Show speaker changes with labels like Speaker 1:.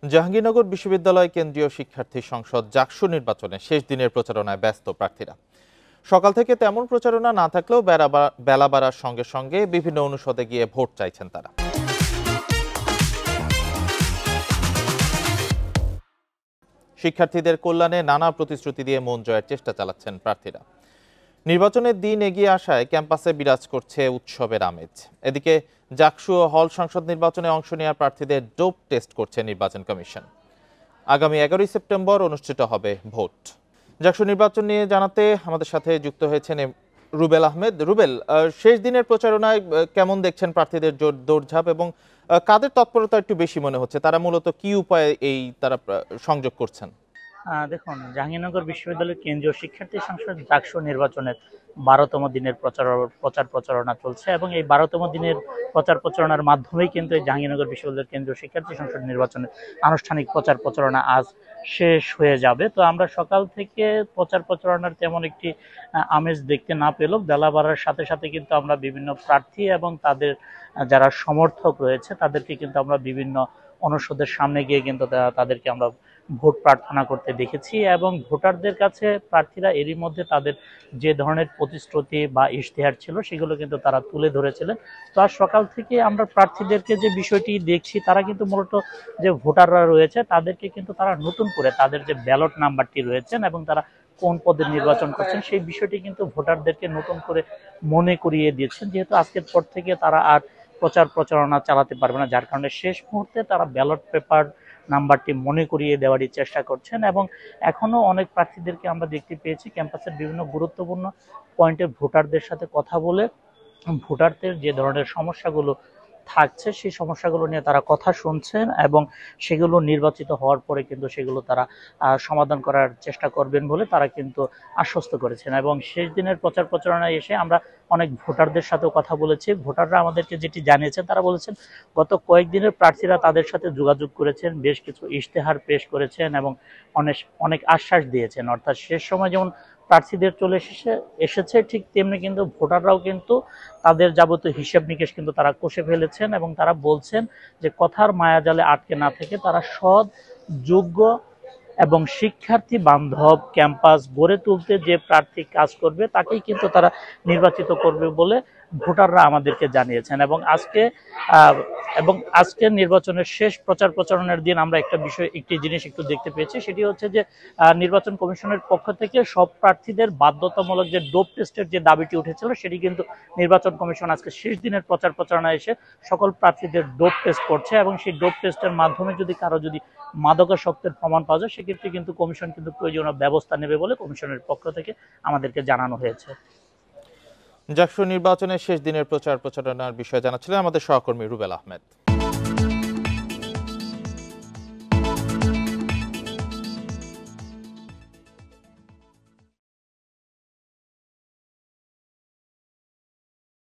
Speaker 1: জাহাঙ্গীরনগর বিশ্ববিদ্যালয় কেন্দ্রীয় শিক্ষার্থী সংসদ জাকসু নির্বাচনে শেষ দিনের প্রচারণায় ব্যস্ত প্রার্থীরা। সকাল থেকে তেমন প্রচারণা না থাকলেও বেলা বাড়ার সঙ্গে সঙ্গে বিভিন্ন অনুষদে গিয়ে ভোট চাইছেন তারা। শিক্ষার্থীদের কল্যাণে নানা প্রতিশ্রুতি দিয়ে মন জয়ের চেষ্টা চালাচ্ছেন প্রার্থীরা। নির্বাচনের দিন এগিয়ে আসায় ক্যাম্পাসে বিরাজ করছে উৎসবের আমেজ। এদিকে জাকসু ও হল সংসদ নির্বাচনে অংশ নেওয়া প্রার্থীদের ডোপ টেস্ট করছে নির্বাচন কমিশন। আগামী 11 সেপ্টেম্বর অনুষ্ঠিত হবে ভোট। জাকসু নির্বাচন নিয়ে জানাতে আমাদের সাথে যুক্ত হয়েছেন রুবেল আহমেদ। রুবেল, শেষ দিনের প্রচারণায় কেমন দেখছেন প্রার্থীদের দৌড়ঝাঁপ এবং কাদের তৎপরতা একটু বেশি মনে হচ্ছে? তারা মূলত কি উপায়ে তারা সংযোগ করছেন?
Speaker 2: দেখুন, জাহাঙ্গীরনগর বিশ্ববিদ্যালয়ের কেন্দ্রীয় শিক্ষার্থী সংসদ জাকসু নির্বাচনের 12তম দিনের প্রচার প্রচারণা চলছে এবং এই 12তম দিনের প্রচার প্রচারণার মাধ্যমেই কিন্তু এই জাহাঙ্গীরনগর বিশ্ববিদ্যালয়ের কেন্দ্রীয় শিক্ষার্থী সংসদ নির্বাচনের আনুষ্ঠানিক প্রচার প্রচারণা আজ শেষ হয়ে যাবে। তো আমরা সকাল থেকে প্রচার প্রচারণার তেমন একটি আমেজ দেখতে না পেলেও বেলা বাড়ার সাথে সাথে কিন্তু আমরা বিভিন্ন প্রার্থী এবং তাদের যারা সমর্থক রয়েছে তাদেরকে কিন্তু আমরা বিভিন্ন অনুষদের সামনে গিয়ে কিন্তু তাদেরকে আমরা ভোট প্রার্থনা করতে দেখেছি এবং ভোটারদের কাছে প্রার্থীরা এরই মধ্যে তাদের যে ধরনের প্রতিশ্রুতি বা ইশতেহার ছিল সেগুলো কিন্তু তারা তুলে ধরেছিলেন। তো আজ সকাল থেকে আমরা প্রার্থীদেরকে যে বিষয়টি দেখছি, তারা কিন্তু মূলত যে ভোটাররা রয়েছে তাদেরকে কিন্তু তারা নতুন করে তাদের যে ব্যালট নাম্বারটি রয়েছেন এবং তারা কোন পদে নির্বাচন করছেন সেই বিষয়টি কিন্তু ভোটারদেরকে নতুন করে মনে করিয়ে দিয়েছেন, যেহেতু আজকের পর থেকে তারা আর প্রচার প্রচারণা চালাতে পারবে না, যার কারণে শেষ মুহূর্তে তারা ব্যালট পেপার নাম্বারটি মনে করিয়ে দেওয়ারই চেষ্টা করছেন। এবং এখনো অনেক প্রার্থীদেরকে আমরা দেখতে পেয়েছি ক্যাম্পাসের বিভিন্ন গুরুত্বপূর্ণ পয়েন্টে ভোটারদের সাথে কথা বলে ভোটারদের যে ধরনের সমস্যাগুলো থাকছে সেই সমস্যাগুলো নিয়ে তারা কথা শুনছেন এবং সেগুলো নির্বাচিত হওয়ার পরে কিন্তু সেগুলো তারা সমাধান করার চেষ্টা করবেন বলে তারা কিন্তু আশ্বস্ত করেছেন। এবং শেষ দিনের প্রচার প্রচারণায় এসে আমরা অনেক ভোটারদের সাথেও কথা বলেছি। ভোটাররা আমাদেরকে যেটি জানিয়েছেন, তারা বলেছেন গত কয়েকদিনের প্রার্থীরা তাদের সাথে যোগাযোগ করেছেন, বেশ কিছু ইশতেহার পেশ করেছেন এবং অনেক আশ্বাস দিয়েছেন। অর্থাৎ শেষ সময় যেমন প্রার্থীদের চলে এসেছে ঠিক তেমনি কিন্তু ভোটাররাও কিন্তু তাদের যাবতীয় হিসেব নিকেশ কিন্তু তারা কষে ফেলেছেন এবং তারা বলছেন যে কথার মায়াজালে আটকে না থেকে তারা সৎ, যোগ্য এবং শিক্ষার্থী বান্ধব ক্যাম্পাস গড়ে তুলতে যে প্রার্থী কাজ করবে তাকেই কিন্তু তারা নির্বাচিত করবে বলে ভোটাররা আমাদেরকে জানিয়েছেন। এবং আজকে নির্বাচনের শেষ প্রচার প্রচারণার দিন আমরা একটি জিনিস একটু দেখতে পেয়েছি, সেটি হচ্ছে যে নির্বাচন কমিশনের পক্ষ থেকে সব প্রার্থীদের বাধ্যতামূলক যে ডোপ টেস্টের যে দাবিটি উঠেছিল সেটি কিন্তু নির্বাচন কমিশন আজকে শেষ দিনের প্রচার প্রচারণা এসে সকল প্রার্থীদের ডোপ টেস্ট করছে এবং সেই ডোপ টেস্টের মাধ্যমে যদি কারো মাদকাসক্তের প্রমাণ পাওয়া যায় সেক্ষেত্রে কিন্তু কমিশন কিন্তু প্রয়োজনীয় ব্যবস্থা নেবে বলে কমিশনের পক্ষ থেকে আমাদেরকে জানানো হয়েছে।
Speaker 1: জাকসু নির্বাচনের শেষ দিনের প্রচার প্রচারণার বিষয়ে জানাচ্ছিলেন আমাদের সহকর্মী রুবেল আহমেদ।